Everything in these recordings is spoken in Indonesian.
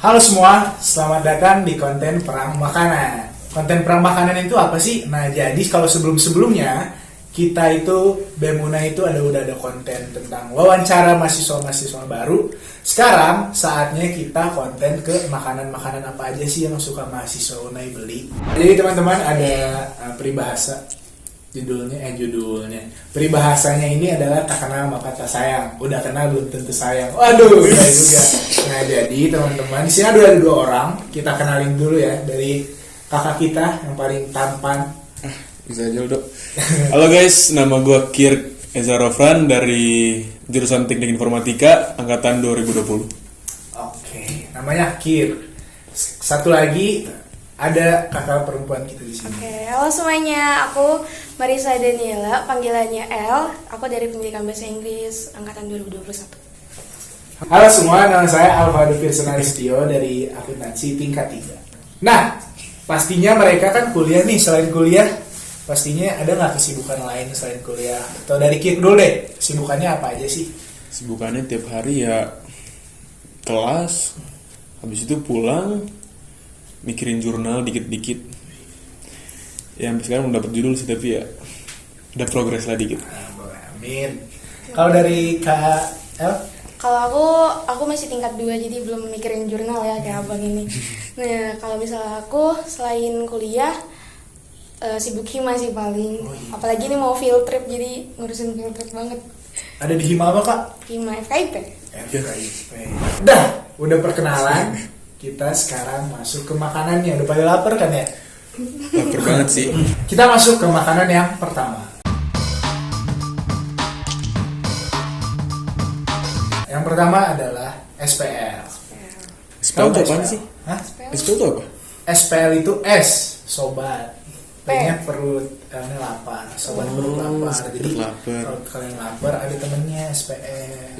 Halo semua, selamat datang di konten Perang Makanan. Konten Perang Makanan itu apa sih? Nah, jadi kalau sebelum-sebelumnya kita itu Bemuna itu udah ada konten tentang wawancara mahasiswa-mahasiswa baru. Sekarang saatnya kita konten ke makanan-makanan apa aja sih yang suka mahasiswa Unai beli. Jadi teman-teman ada peribahasa judulnya peribahasanya ini adalah tak kenal maka tak sayang, udah kenal belum tentu sayang. Waduh, ya juga. Nah, jadi teman-teman di sini ada dua orang, kita kenalin dulu ya dari kakak kita yang paling tampan. Bisa aja dok. Halo guys, nama gue Kirk Eza Rofran dari jurusan Teknik Informatika angkatan 2020. Oke, namanya Kirk. Satu lagi ada kakak perempuan kita di sini. Oke, halo semuanya, aku Marisa Daniela, panggilannya L. Aku dari Pendidikan Bahasa Inggris angkatan 2021. Halo semua, nama saya Alvaro Firsanaristio dari akuntansi tingkat 3. Nah, pastinya mereka kan kuliah nih, selain kuliah pastinya ada nggak kesibukan lain selain kuliah? Atau dari Kirk dulu deh, kesibukannya apa aja sih? Sibukannya tiap hari ya kelas, habis itu pulang mikirin jurnal dikit-dikit. Ya sampai sekarang udah dapat judul sih, tapi ya udah progres lah dikit. Amin. Kalau dari Kak El? Kalau aku masih tingkat 2, jadi belum mikirin jurnal ya kayak abang ini. Nah, kalau misalnya aku selain kuliah sibuk hima sih paling. Apalagi ini mau field trip, jadi ngurusin field trip banget. Ada di Hima apa Kak? Hima FKIP. FKIP. Udah perkenalan. Kita sekarang masuk ke makanannya. Udah pada lapar kan ya? Lapar banget sih. Kita masuk ke makanan yang pertama. Yang pertama adalah SPL. SPL itu apaan sih? Hah? SPL itu apa? SPL itu S, sobat. P-nya perut, L-nya lapar. Sobat perut lapar. Jadi lapar. kalau kalian lapar ada temennya SPL.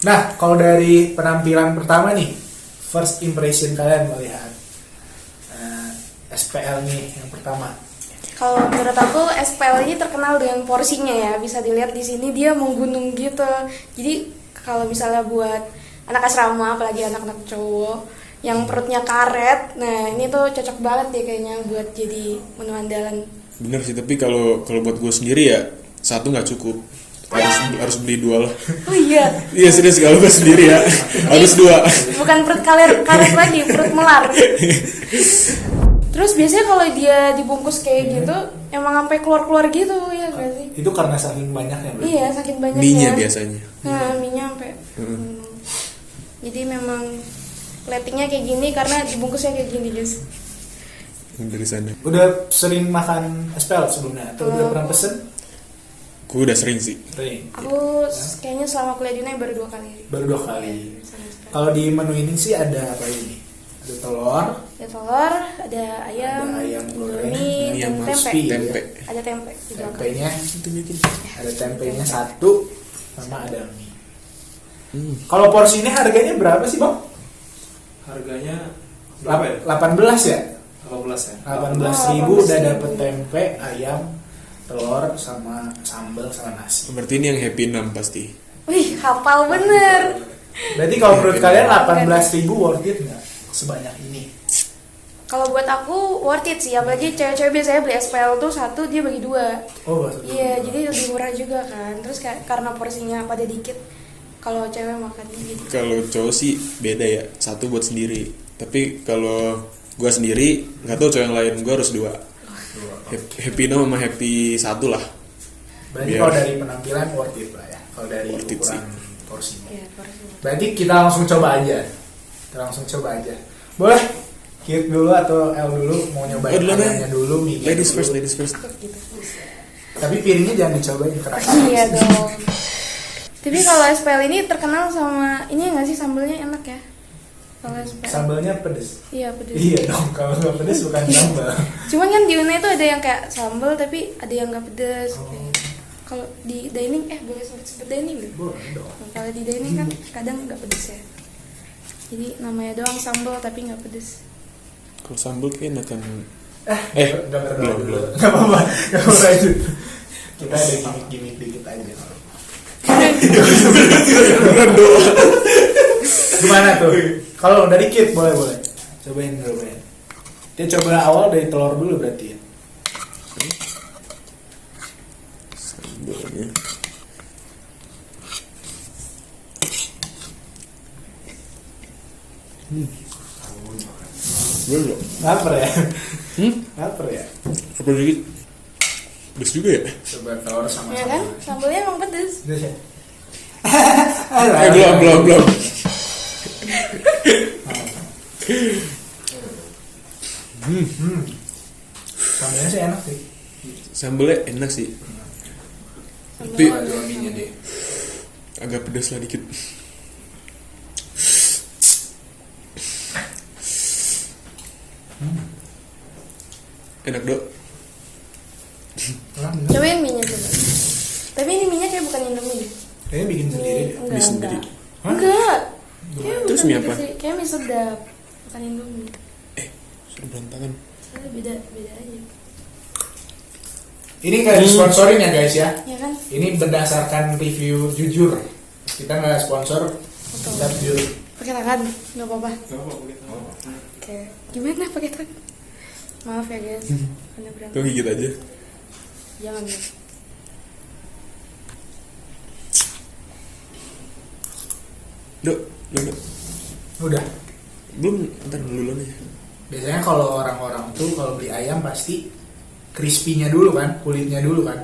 Nah, kalau dari penampilan pertama nih, first impression kalian melihat SPL nih yang pertama. Kalau menurut aku SPL ini terkenal dengan porsinya ya. Bisa dilihat di sini dia menggunung gitu. Jadi kalau misalnya buat anak asrama, apalagi anak-anak cowok yang perutnya karet, nah ini tuh cocok banget deh kayaknya buat jadi menu andalan. Bener sih, tapi kalau buat gue sendiri ya satu nggak cukup. Harus beli 2 lah. Oh iya. Iya serius, kalau gue sendiri ya harus 2. Bukan perut karet lagi, perut melar. Terus biasanya kalau dia dibungkus kayak gitu, emang sampai keluar gitu ya gak sih? Itu karena saking banyaknya berarti? Iya, saking banyaknya. Mie-nya biasanya. Nah, mie-nya sampai. Jadi memang platingnya kayak gini karena dibungkusnya kayak gini guys. Dari sana. Udah sering makan SPL sebelumnya? Atau udah pernah pesen? Gue udah sering sih. Sering. Aku kayaknya selama kuliah di UNAI baru 2 kali. Baru 2 kali. Kalau di menu ini sih ada apa ini? Ada telur. Ada telur, ada ayam, goreng, Indomie, dan tempe. Tempe. Ada tempe di belakang. Tempenya, ada tempenya 1 sama ada mie. Kalau porsi ini harganya berapa sih bang? Harganya berapa ya? 18 ya? 18 ya? 18.000 udah dapet tempe, ayam, telur sama sambal sama nasi. Berarti ini yang happy 6 pasti. Wih, hafal bener. Berarti kalau menurut kalian 18.000 worth it nggak sebanyak ini? Kalau buat aku worth it sih, apalagi cewek-cewek biasanya beli SPL tuh 1 dia bagi 2. Oh, maksudnya. Iya, jadi lebih murah juga kan. Terus karena porsinya pada dikit, kalau cewek makannya gitu. Kalau cowok sih beda ya, 1 buat sendiri. Tapi kalau gue sendiri nggak tahu cowok yang lain, gue harus 2. Happy 6 sama happy 1 lah. Berarti kalau dari penampilan worth it lah ya. Kalau dari ukuran porsinya. Iya, porsi. Berarti kita langsung coba aja. Boleh? Kirk dulu atau L dulu mau nyobain ayamnya dulu, mie Ladies dulu. first. Gitu. Tapi piringnya jangan dicobain keras. Iya dong. Tapi kalau SPL ini terkenal sama ini nggak sih, sambelnya enak ya? Kalau SPL. Sambalnya pedes. Iya pedes. Iya dong, kalau nggak pedes bukan sambal. Cuman kan di UNAI itu ada yang kayak sambal tapi ada yang nggak pedes. Kalau di dining boleh sebut dining nggak? Boleh dong. Nah, kalau di dining kan kadang nggak pedes ya. Jadi namanya doang sambal tapi nggak pedes. Kalau sambal kayaknya enakan. Belum. Nggak apa-apa lanjut. Kita ada gimmick dikit aja. Gimana tuh? Kalau dari Kit boleh. Cobain dulu ya. Kita coba awal dari telur dulu berarti ya. Sambalnya. Belum. Lapar ya? Hmm? Lapar ya? Apa dikit? Pedes juga ya? Coba telur sama Ya kan? Sambalnya emang pedes. Pedes ya? Belum. Sambalnya sih enak sih. Sambalnya enak sih. Sambal Tapi Ada wanginya deh. agak pedas lah dikit. Enak dok. Enak, bener. Cobain mie-nya coba. Tapi ini mie-nya kayak bukan Indomie deh. Kayaknya bikin sendiri deh. Enggak, Mie sendiri. enggak. Hah? Enggak. Kayak Terus bukan mie gitu apa? sih. Kayak mie sedap, bukan Indomie. Sudah berantakan. Soalnya beda aja. Ini nggak disponsorin ya guys ya. Ya kan? Ini berdasarkan review jujur. Kita nggak sponsor, kita jujur. Pakai tangan, nggak apa-apa. Gak apa-apa gitu. Oke. Gimana pakai tangan? Maaf ya guys. Karena berapa? Kau gigit aja. Jangan ya. Dok, dok. Udah. Belum, ntar dulu aja. Biasanya kalau orang-orang tuh kalau beli ayam pasti crispy-nya dulu kan, kulitnya dulu kan.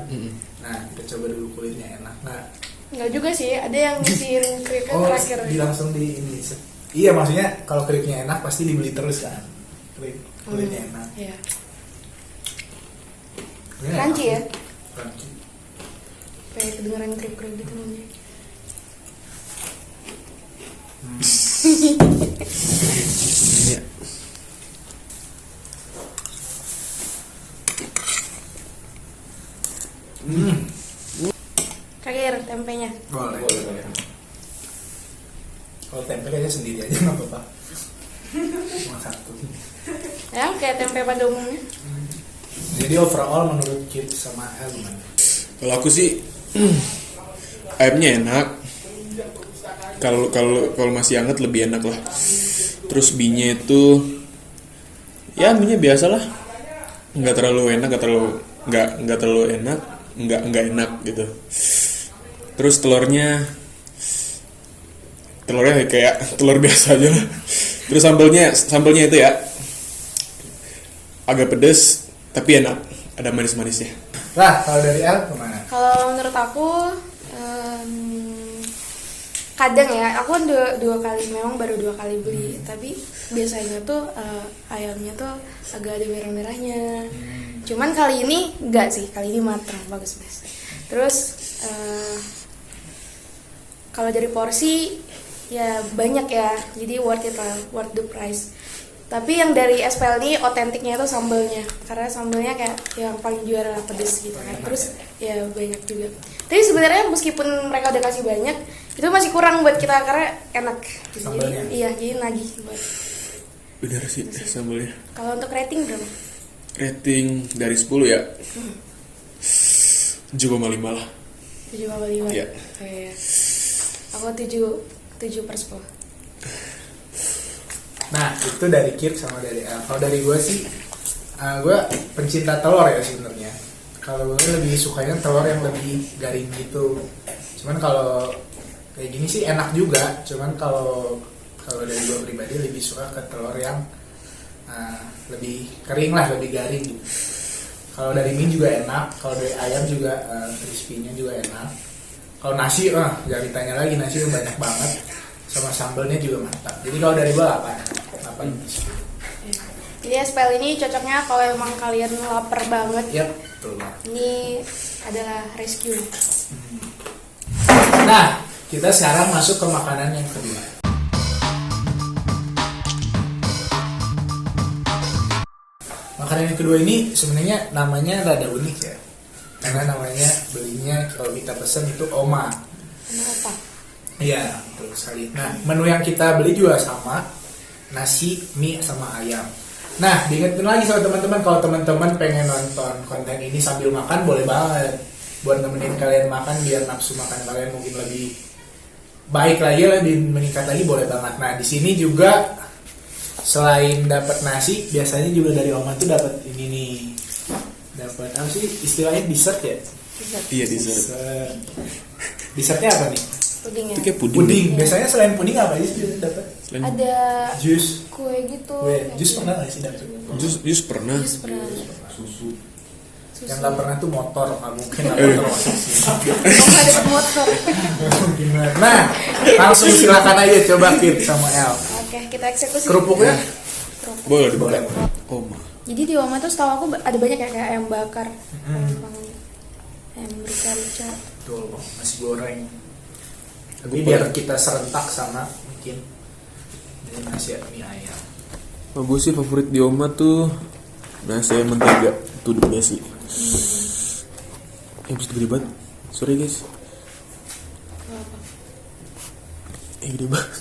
Nah, kita coba dulu kulitnya enak nggak? Enggak juga sih, ada yang ngisiin kripnya Oh, terakhir. langsung di ini. Iya, maksudnya kalau kripnya enak pasti dibeli terus kan. Kulitnya enak. Iya. Kulitnya Crunchy ya? enak. Crunchy. Kayak kedengeran krip-krip gitu namanya. Ya. Kakir tempenya. Boleh. Boleh. Kalau tempe aja sendiri aja nggak apa-apa. Cuma satu. Ya, kayak tempe pada umumnya. Jadi overall menurut Kit sama El gimana? Kalau aku sih ayamnya enak. Kalau masih hangat lebih enak lah. Terus mie-nya itu ya mie-nya biasa lah. Nggak terlalu enak, nggak terlalu enak, nggak enak gitu. Terus telurnya kayak telur biasa aja lah. Terus sambalnya itu ya agak pedes tapi enak, ada manis-manisnya. Lah, kalau dari El gimana? Kalau menurut aku kadang ya, aku kan dua kali, memang baru 2 kali beli, tapi biasanya tuh ayamnya tuh agak ada merah-merahnya. Cuman kali ini enggak sih, kali ini matang, bagus. Terus kalau dari porsi ya banyak ya, jadi worth it lah, worth the price. Tapi yang dari SPL ini otentiknya itu sambalnya, karena sambalnya kayak yang paling juara pedes gitu kan. Terus ya banyak juga. Tapi sebenarnya meskipun mereka udah kasih banyak, itu masih kurang buat kita karena enak. Sambalnya? Jadi, iya, jadi nagih buat. Bener sih sambalnya. Kalau untuk rating berapa? Rating dari 10 ya 7,5 lah. 7,5. Iya. Oh, iya. Aku 7/10. Nah, itu dari Kit sama dari El. Kalau dari gue sih, gue pencinta telur ya sebenarnya. Kalau gue lebih sukanya telur yang lebih garing gitu. Cuman kalau kayak gini sih enak juga. Cuman kalau dari gue pribadi lebih suka ke telur yang lebih kering lah, lebih garing. Kalau dari mie juga enak. Kalau dari ayam juga crispy-nya juga enak. Kalau nasi, jangan ditanya lagi, nasi banyak banget. Sama sambalnya juga mantap. Jadi kalau dari gue 8. Jadi SPL ini cocoknya kalau emang kalian lapar banget. Yap, betul banget. Ini adalah rescue. Nah, kita sekarang masuk ke makanan yang kedua. Makanan yang kedua ini sebenarnya namanya rada unik ya. Karena namanya belinya kalau kita pesen itu oma. Sama apa? Iya, betul sekali. Nah, menu yang kita beli juga sama, nasi, mie, sama ayam. Nah, diingetin lagi sama teman-teman, kalau teman-teman pengen nonton konten ini sambil makan, boleh banget. Buat nemenin kalian makan, biar nafsu makan kalian mungkin lebih baik lagi, lebih meningkat lagi boleh banget. Nah di sini juga selain dapat nasi, biasanya juga dari Oma tuh dapat ini nih, dapat apa sih istilahnya dessert ya? Iya dessert. Dessertnya apa nih? Puding ya. Itu kayak puding. Puding. Biasanya selain puding apa aja sih biasanya dapat? Selain Ada Jus. kue gitu. Kue. Jus pernah nggak sih dapat? jus pernah. Jus pernah. Susu. Susu. Yang nggak pernah tuh motor, nggak mungkin lah motor masuk sini. Oh, ada motor. Gimana? Nah, langsung silakan aja coba Kit sama El. Oke, kita eksekusi. Kerupuknya? Boleh dibuka. Boleh. Oma. Jadi di Oma tuh setahu aku ada banyak ya, kayak ayam bakar, ayam rica-rica. Betul, nasi goreng. Tapi biar kita serentak sama mungkin dari nasi mie ayam. Oh, gue sih favorit di Oma tuh nasi ayam mentega. Itu the best sih. Yang gede banget. Sorry guys. Gede banget.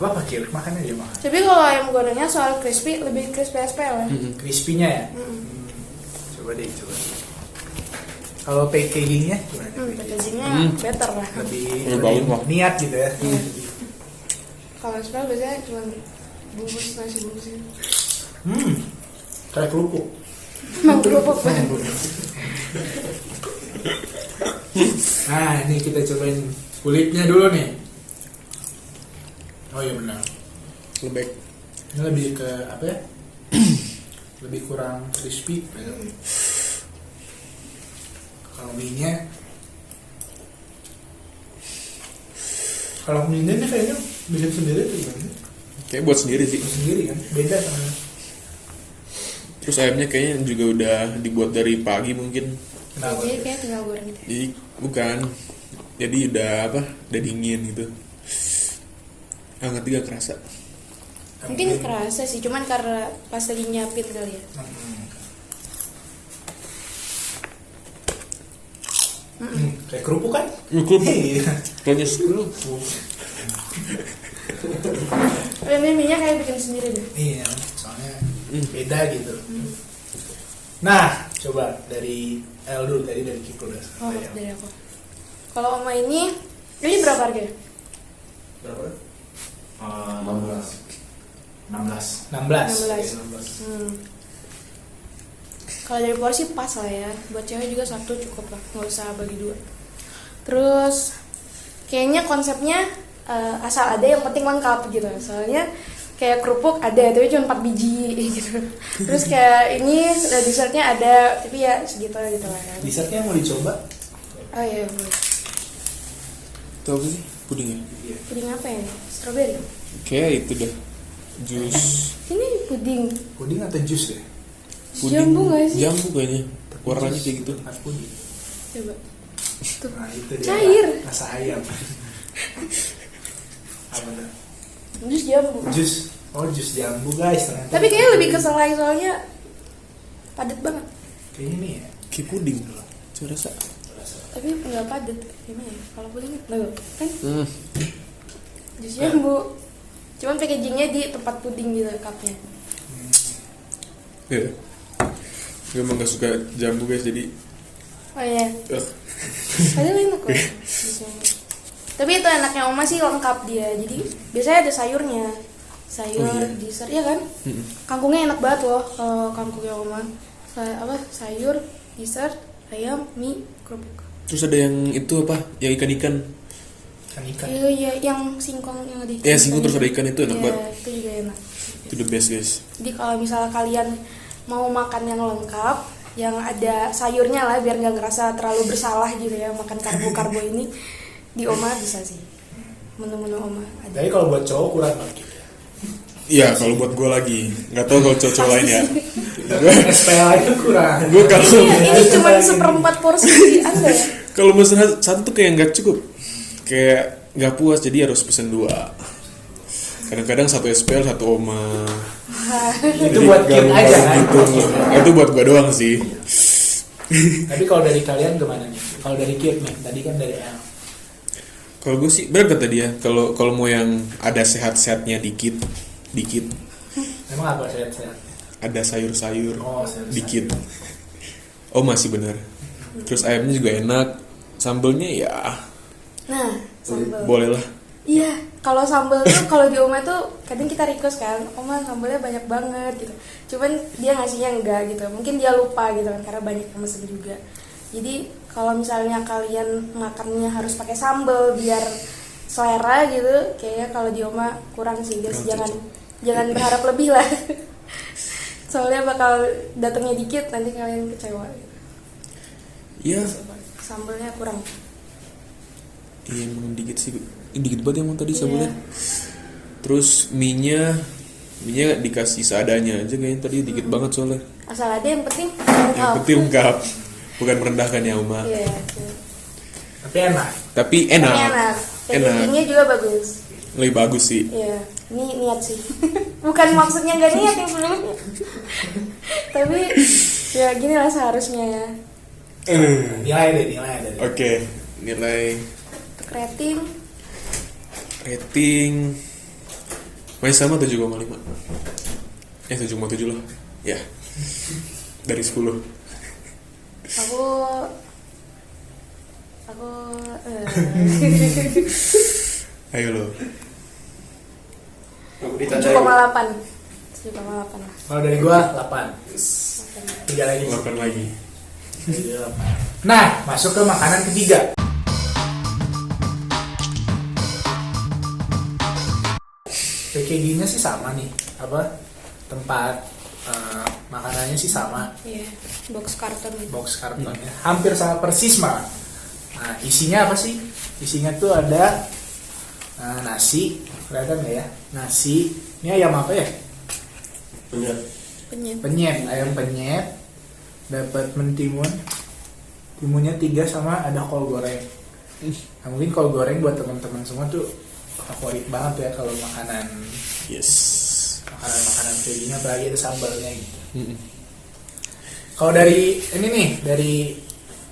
Apa Kir? Makan aja makan. Tapi kalau ayam gorengnya soal crispy, lebih crispy SPL ya. Crispy-nya ya? Coba deh, coba. Kalau packagingnya gimana? Packagingnya better lah. Lebih bagus, Pak. niat gitu ya. Kalau SPL biasanya cuma bungkus nasi bungkusnya. Kayak kerupuk. Mau kerupuk banget. Nah, ini kita cobain kulitnya dulu nih. Oh iya benar. Lebek. Ini lebih ke apa ya? Lebih kurang crispy. Kalau mie-nya, ini kayaknya bikin sendiri tuh gimana? Kayak buat sendiri sih. Sendiri kan, beda sama. Terus ayamnya kayaknya juga udah dibuat dari pagi mungkin. Kenapa? Jadi kayak tinggal goreng gitu. Jadi bukan. Jadi udah apa? Udah dingin gitu. Hangat juga kerasa. Mungkin kerasa sih, cuman karena pas lagi nyiapin kali ya. Kayak kerupuk kan? Kerupuk. Iya. Kayaknya kerupuk. Ini mie-nya kayak bikin sendiri deh. Iya, soalnya beda gitu. Nah, coba dari El dulu, tadi dari Kiko udah Oh, selesai. dari aku. Kalau Oma ini berapa harganya? Berapa? 16. 16. 16. Kalau dari porsi pas lah ya, buat cewek juga satu cukup lah, nggak usah bagi dua. Terus kayaknya konsepnya asal ada yang penting lengkap gitu, soalnya kayak kerupuk ada tapi cuma 4 biji gitu. Terus kayak ini dessertnya ada tapi ya segitu gitu lah kan. Dessertnya mau dicoba? Oh iya boleh. Itu apa sih? Puding ya? Puding apa ya? Strawberry. Kayak itu dah. Jus. Ini puding. Puding atau jus ya? Jambu nggak sih? Jambu kayaknya. Warnanya kayak gitu. Bukan puding. Coba. Tuh. Nah, itu dia. Cair. Rasa ayam. Apa tuh? Jus jambu. Jus. Oh, jus jambu guys. Ternyata. Tapi kayaknya lebih ke selai soalnya padat banget. Kayaknya nih ya. Kayak puding. Coba rasa. Tapi nggak padat. Gimana ya? Kalau puding nggak kan? Jus Nah. jambu. Cuman packagingnya di tempat puding gitu cupnya. Ya. Gue emang gak suka jambu guys, jadi Oh iya. Padahal enak kok. Jus jambu. Tapi itu enaknya Oma sih lengkap dia. Jadi biasanya ada sayurnya. Sayur, Oh, iya. dessert, ya kan? Kangkungnya enak banget loh kalau kangkungnya Oma. Sayur, dessert, ayam, mie, kerupuk. terus ada yang itu apa? Yang ikan-ikan. Ikan. Iya, yang singkong yang ada ikan. Ya, singkong terus ada ikan itu enak Iya, banget. itu juga enak. Itu the best guys. Jadi kalau misalnya kalian mau makan yang lengkap, yang ada sayurnya lah biar nggak ngerasa terlalu bersalah gitu ya makan karbo-karbo ini, di Oma bisa sih. Menu-menu Oma ada. Jadi kalau buat cowok kurang lagi. Iya, kalau buat gue lagi. Nggak tahu kalau cowok lain ya. SPL aja kurang. Gue kalau Ini cuma seperempat porsi Anda ya. kalau pesen satu tuh kayak nggak cukup. Kayak nggak puas, jadi harus pesen 2. Kadang-kadang 1 SPL 1 Oma. Itu buat kid aja kan. Itu buat gue doang sih. Tapi kalau dari kalian gimana nih? Kalau dari kid nih, tadi kan dari El. Kalau gue sih bener kata dia. Kalau mau yang ada sehat-sehatnya dikit. Emang apa sehat-sehat? Ada sayur-sayur Oh, sayur-sayur. dikit. Oh masih bener. Terus ayamnya juga enak. Sambelnya ya Nah, Sambal. Boleh lah. Iya, kalau sambal tuh kalau di Oma tuh kadang kita request kan, Oma sambalnya banyak banget gitu. Cuman dia ngasihnya enggak gitu. Mungkin dia lupa gitu kan karena banyak yang mesen juga. Jadi kalau misalnya kalian makannya harus pakai sambal biar selera gitu, kayaknya kalau di Oma kurang sih guys. Jangan berharap lebih lah. Soalnya bakal datangnya dikit nanti kalian kecewa. Iya. Sambalnya kurang. Iya emang dikit sih. Dikit banget emang tadi Iya. sambalnya. Terus mie-nya dikasih seadanya aja kayaknya tadi dikit banget soalnya. Asal ada yang penting Yang penting lengkap. Bukan merendahkan ya Uma. Iya. Tapi enak. Tapi Ini enak. enak. Enak. Packagingnya juga bagus. Lebih bagus sih. Iya, ini niat sih. Bukan maksudnya nggak niat yang sebelumnya. Tapi ya gini lah seharusnya ya. Nilai deh. Oke, nilai Untuk rating masih sama 7,5. 7,7 lah. Ya. Dari 10. aku Ayo lo. 7,8 lah. Kalau dari gua 8. 3 lagi. 8 lagi. Nah, masuk ke makanan ketiga. Packagingnya sih sama nih, tempat makanannya sih sama, Iya, box karton. box kartonnya hampir sama persis malah. Nah, isinya apa sih? Isinya tuh ada nasi, kelihatan nggak ya? Nasi, ini ayam apa ya? Penyet. Penyet, ayam penyet, dapat mentimun, timunnya 3 sama ada kol goreng. Nah, mungkin kol goreng buat teman-teman semua tuh favorit banget ya kalau makanan Yes. kayak gini, apalagi ada sambalnya gitu. Kalau dari ini nih, dari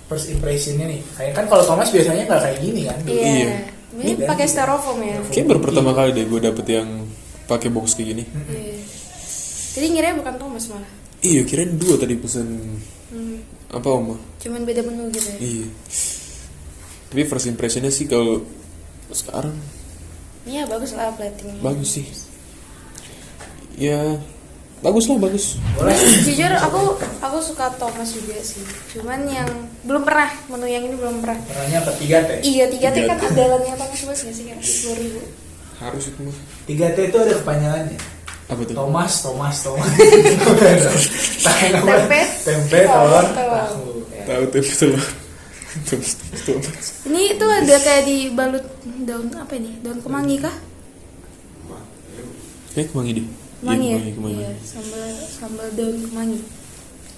first impressionnya nih, kayak kan kalau Thomas biasanya nggak kayak gini kan? Iya. Iya. Ini pakai styrofoam ya. Kayak baru pertama kali deh gue dapet yang pakai box kayak gini. Iya. Jadi ngiranya bukan Thomas malah. Iya, kirain 2 tadi pesen apa Oma? Cuman beda menu gitu ya. Iya. Tapi first impressionnya sih kalau sekarang Iya bagus lah platingnya. bagus sih. Ya bagus lah, bagus. Boleh. Jujur aku suka Thomas juga sih. Cuman yang belum pernah menu yang ini belum pernah. Warnanya apa? 3T. Iya 3T kan 3T. andalannya Thomas Bos nggak sih kayak 10.000. Harus itu mah. 3T itu ada kepanjangannya. Apa tuh? Thomas. Tempe, telur, telur. tahu. Ya. Tahu tempe telur. Thomas. Ini tuh ada kayak dibalut daun apa ini? Daun kemangi kah? Kayak kemangi deh. Kemangi ya? Iya, kemangi. Iya, sambal daun kemangi.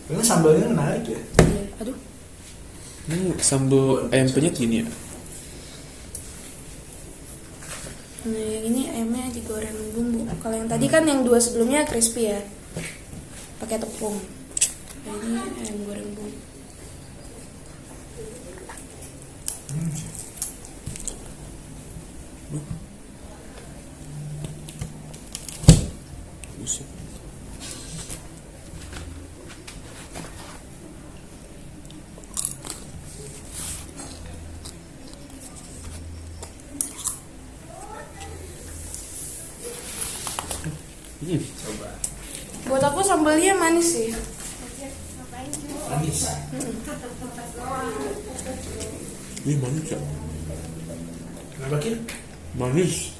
Ini sambalnya menarik ya. Iya, aduh. Ini sambal ayam penyet gini ya? Nah, yang ini ayamnya digoreng bumbu. Kalau yang tadi kan yang 2 sebelumnya crispy ya. Pakai tepung. Nah, ini ayam goreng bumbu. Buset. Coba. Buat aku sambalnya manis sih. Manis. Ini manis ya? Kenapa Kin? Manis.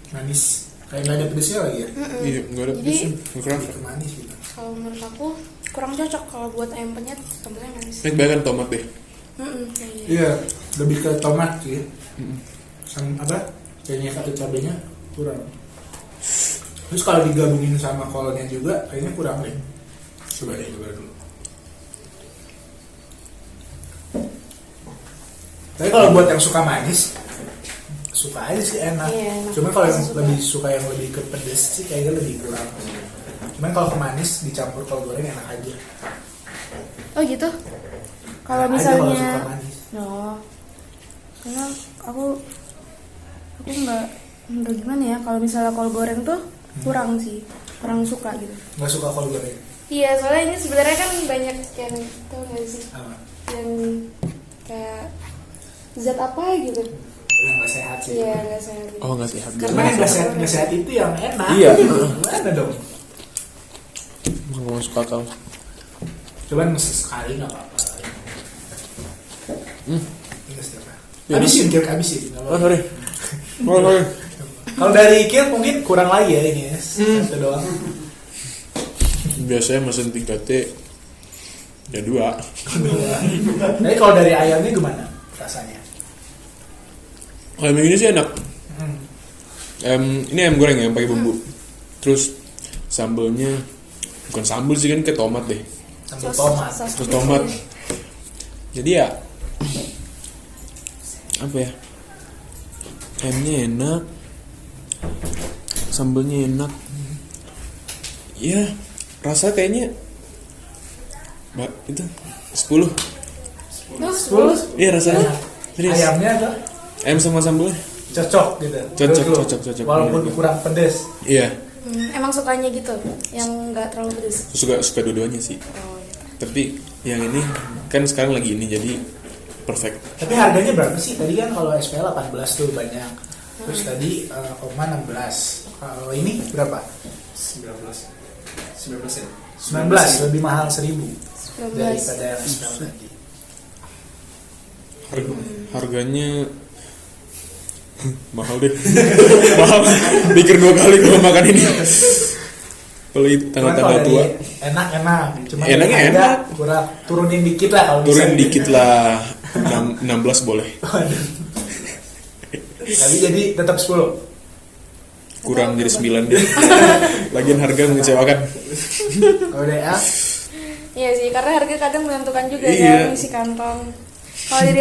Manis. Kayak nggak ada pedesnya lagi ya. Iya, nggak ada Jadi- pedesnya. Nggak kerasa. Kayak manis gitu. Kalau menurut aku kurang cocok kalau buat ayam penyet sambalnya manis. Ini kebanyakan tomat deh. Kayaknya. Iya, lebih ke tomat sih. Sama apa? Kayaknya kata cabenya kurang. Terus kalau digabungin sama kolnya juga kayaknya kurang deh. Coba dulu. Tapi kalau buat yang suka manis, suka aja sih enak. Iya, enak. Cuman kalau yang Pasti suka. lebih suka yang lebih ke pedes sih kayaknya lebih kurang. Cuman kalau ke manis dicampur kol goreng enak aja. Oh gitu. Kalau Enak aja kalau misalnya suka manis. no. Karena aku nggak gimana ya, kalau misalnya kol goreng tuh kurang sih, kurang suka gitu. Nggak suka kol goreng. Iya, soalnya ini sebenarnya kan banyak yang tau gak sih, Apa? yang kayak zat apa gitu. Yang nggak sehat sih. Iya, nggak sehat. Oh nggak sehat. Karena yang nggak sehat itu yang enak. Iya. Gimana dong? Nggak masuk akal. Cuman sekali nggak apa-apa. Ini setiap hari. Ya, Habisin, Kir, habisin. Nggak Oh apa-apa. sorry. Oh sorry. Kalau dari Kir mungkin kurang lagi ya ini ya. Satu doang. Biasanya mesen 3T ya 2. Tapi kalau dari ayamnya gimana rasanya? Ayam yang ini sih enak. Ini ayam goreng ya pakai bumbu. Terus sambelnya bukan sambel sih kan kayak tomat deh. Sambal tomat. Terus tomat. Jadi ya apa ya? Ayamnya enak. Sambelnya enak. Ya, rasa kayaknya itu 10. Tuh, 10. Iya rasanya. Serius. Ayamnya tuh Ayam sama sambelnya. cocok gitu. Cocok, Menurut lu? cocok. Walaupun Bener. kurang pedes. Iya, emang sukanya gitu, yang nggak terlalu pedes. suka dua-duanya sih. Oh, gitu. Tapi yang ini kan sekarang lagi ini jadi perfect. Tapi harganya berapa sih? Tadi kan kalau SPL 18 tuh banyak. Terus tadi 16. Kalau ini berapa? 19 ya. 19, lebih mahal 1000 19. daripada yang SPL tadi. Harganya mahal deh. Mahal. Pikir 2 kali kalau makan ini. Kalau itu Cuman tanggal-tanggal kalau tua. dari enak-enak. Cuma Enaknya harga enak. kurang turunin dikit lah kalau bisa. Turun dikit lah. 16 boleh. Waduh. Tapi jadi tetap 10. Kurang jadi 9 deh. Lagian harga mengecewakan. Kalau DA Iya sih, karena harga kadang menentukan juga Iya. kan isi kantong. Kalau dari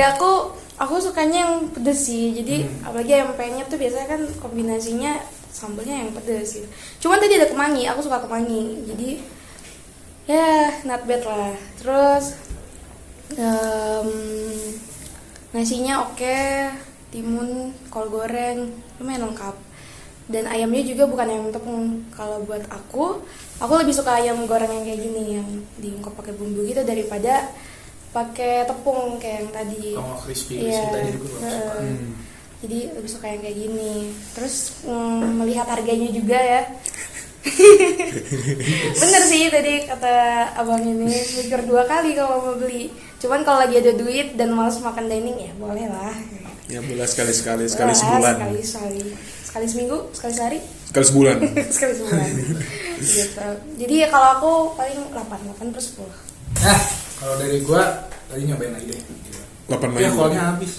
aku sukanya yang pedes sih. Jadi apalagi ayam penyet tuh biasanya kan kombinasinya sambelnya yang pedes gitu. Cuman tadi ada kemangi, aku suka kemangi. Jadi ya not bad lah. Terus nasinya oke, timun, kol goreng, lumayan lengkap. Dan ayamnya juga bukan ayam tepung. Kalau buat aku lebih suka ayam goreng yang kayak gini, yang diungkep pakai bumbu gitu daripada pakai tepung kayak yang tadi. Oh, crispy Iya. tadi juga bagus. Jadi lebih suka yang kayak gini. Terus melihat harganya juga ya. Bener sih tadi kata abang ini, mikir 2 kali kalau mau beli. Cuman kalau lagi ada duit dan malas makan dining ya boleh lah. Ya boleh sekali-sekali, Boleh lah, sebulan. sekali seminggu, sekali sehari, Sekali sebulan. sekali sebulan. Gitu. Jadi ya kalau aku paling 8 per 10. Nah, kalau dari gua tadi nyobain lagi deh. 8 Ya main. kolnya habis.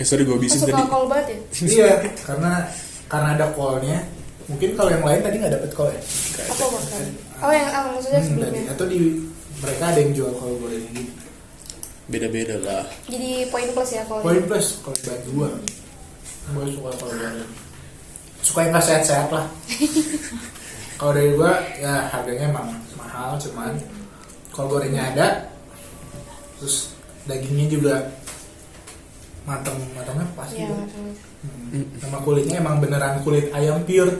Sorry gue habisin Suka tadi. kol banget ya? Iya, karena ada kolnya. Mungkin kalau yang lain tadi nggak dapet kol ya. Apa makan? Oh yang maksudnya Tadi. sebelumnya. Atau di mereka ada yang jual kol goreng gitu. Beda-beda lah. Jadi poin plus ya kalau. Poin plus kalau buat gua. Gua suka kol goreng. Suka yang nggak sehat-sehat lah. Kalau dari gua ya harganya emang mahal, cuman kol gorengnya ada. Terus dagingnya juga matangnya pas Iya. juga. Sama kulitnya emang beneran kulit ayam pure,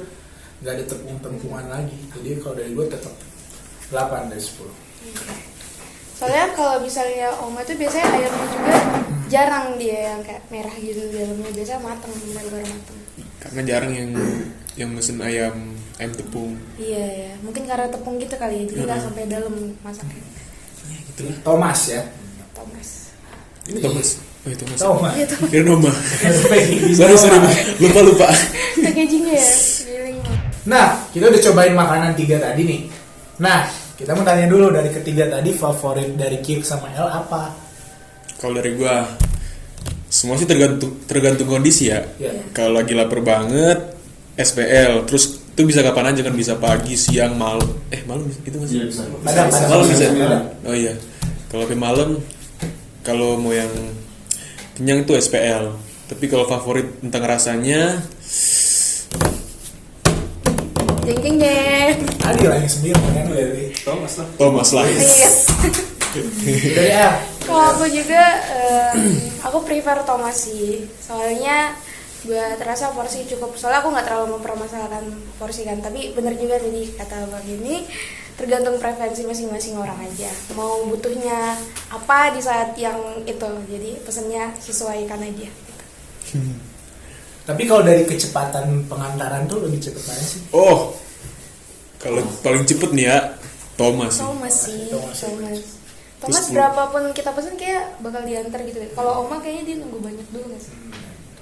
nggak ada tepung-tepungan lagi. Jadi kalau dari gue tetap 8 dari 10. Soalnya kalau misalnya oma itu biasanya ayamnya juga jarang dia yang kayak merah gitu di dalamnya, biasanya mateng, benar-benar mateng. Karena jarang yang mesen ayam tepung. Iya ya, mungkin karena tepung gitu kali ya, jadi nggak sampai dalam masaknya. Thomas ya. Thomas. Ini Thomas. Oh itu Thomas. Thomas. Iya tuh, Kira Noma. Sorry, Sorry. Lupa. packagingnya ya, feeling. Nah, kita udah cobain makanan 3 tadi nih. Nah, kita mau tanya dulu dari ketiga tadi favorit dari Kik sama El apa? Kalau dari gua semua sih tergantung kondisi ya. Ya. Kalau lagi lapar banget SPL, terus itu bisa kapan aja kan, bisa pagi, siang, malam. Malam itu nggak sih? Iya, bisa. Padahal Malam bisa. Padahal. Oh iya. Kalau ke malam, kalau mau yang kenyang itu SPL. Tapi kalau favorit tentang rasanya, Jeng jeng jeng. Tadi lah yang 9 kan dari Thomas lah. Yes. dari El. Kalau aku juga, aku prefer Thomas sih. Soalnya buat rasa porsi cukup. Soalnya aku nggak terlalu mempermasalahkan porsi kan, tapi bener juga tadi kata Bang ini, tergantung preferensi masing-masing orang aja, mau butuhnya apa di saat yang itu, jadi pesennya sesuaikan aja. Tapi kalau dari kecepatan pengantaran tuh lebih cepet mana sih? Oh, kalau paling cepet nih ya Thomas. Thomas sih, Thomas. Thomas Terus, berapapun kita pesen kayak bakal diantar gitu. Kalau Oma kayaknya dia nunggu banyak dulu nggak sih,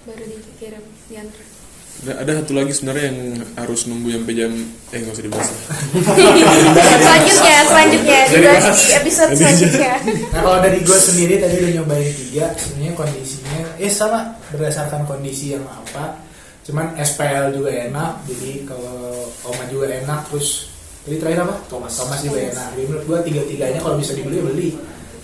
baru dikirim diantar. Ada satu lagi sebenarnya yang harus nunggu sampai jam nggak usah dibahas. selanjutnya dibahas di episode selanjutnya. Nah kalau dari gue sendiri tadi udah nyobain 3, sebenarnya kondisinya sama berdasarkan kondisi yang apa. Cuman SPL juga enak, jadi kalau Oma juga enak, terus jadi terakhir apa? Thomas juga enak. Jadi menurut gue 3-tiganya kalau bisa dibeli beli.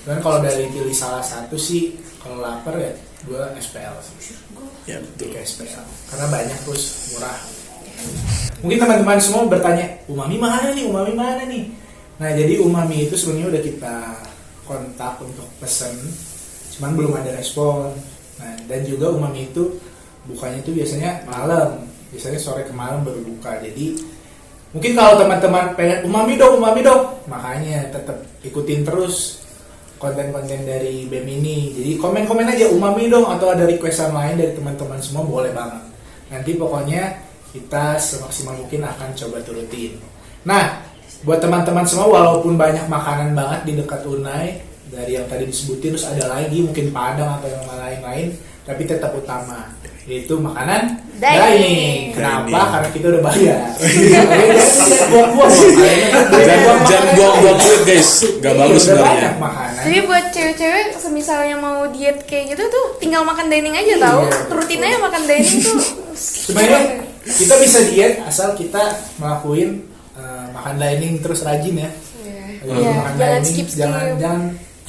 Dan kalau dari pilih salah satu sih, kalau lapar ya gue SPL sih. Ya betul. Kayak SPL karena banyak terus murah. Mungkin teman-teman semua bertanya, umami mana nih? Nah jadi umami itu sebenarnya udah kita kontak untuk pesen, cuman belum ada respon. Nah dan juga umami itu bukanya itu biasanya malam, biasanya sore ke malam baru buka. Jadi mungkin kalau teman-teman pengen umami dong, makanya tetap ikutin terus konten-konten dari BEM ini. Jadi komen-komen aja umami dong, atau ada requestan lain dari teman-teman semua boleh banget. Nanti pokoknya kita semaksimal mungkin akan coba turutin. Nah, buat teman-teman semua walaupun banyak makanan banget di dekat Unai, dari yang tadi disebutin terus ada lagi mungkin Padang atau yang lain-lain, tapi tetap utama yaitu makanan dining. Kenapa? Dining. Karena kita udah bayar. Jangan buang-buang. Jangan buang-buang duit guys, gak bagus Udah sebenarnya. banyak makanan. Jadi buat cewek-cewek semisalnya mau diet kayak gitu tuh tinggal makan dining aja Iya, tahu. betul. Rutin aja makan dining tuh. Sebenarnya kita bisa diet asal kita ngelakuin makan dining terus rajin ya. Iya. Jadi makan Jangan dining, skip. jangan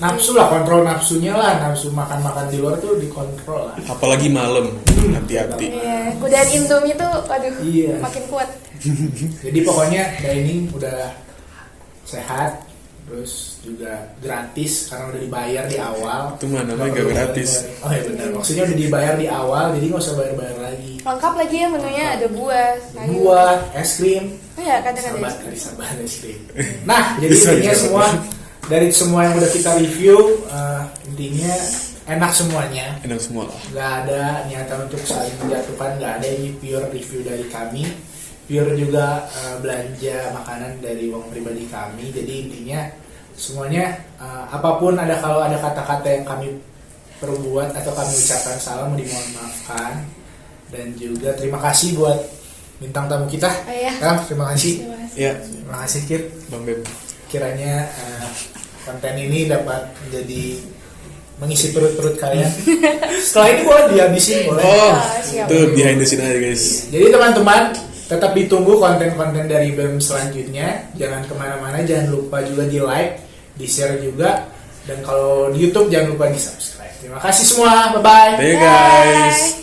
nafsu lah, kontrol nafsunya lah, nafsu makan di luar tuh dikontrol lah. Apalagi malam, hati-hati. Iya, godaan Indomie tuh aduh Iya. makin kuat. Jadi pokoknya dining udah sehat, terus juga gratis karena udah dibayar di awal. Itu mah namanya gak gratis. Oh iya benar, maksudnya udah dibayar di awal, jadi nggak usah bayar lagi. Lengkap lagi ya menunya, ada buah, sayur. Buah, es krim, Oh iya, kadang ada. sabar es krim. Nah, jadi Bisa, intinya bisa. semua dari semua yang udah kita review, intinya enak semuanya. Enak semua lah. Nggak ada niatan untuk saling menjatuhkan, nggak ada, ini pure review dari kami, pure juga belanja makanan dari uang pribadi kami. Jadi intinya semuanya apapun kalau ada kata-kata yang kami perbuat atau kami ucapkan salah, mau dimohon maafkan. Dan juga terima kasih buat bintang tamu kita. Oh, iya. Terima kasih. Terima kasih. Ya, Terima kasih Kit. Bang Beb. Kiranya konten ini dapat menjadi mengisi perut-perut kalian. Setelah ini boleh dihabisin, boleh. Oh, siap. itu behind the scene aja guys. Jadi teman-teman tetap ditunggu konten-konten dari BEM selanjutnya. Jangan kemana-mana, jangan lupa juga di like, di share juga. Dan kalau di YouTube jangan lupa di subscribe. Terima kasih semua, bye-bye. Bye guys. Bye.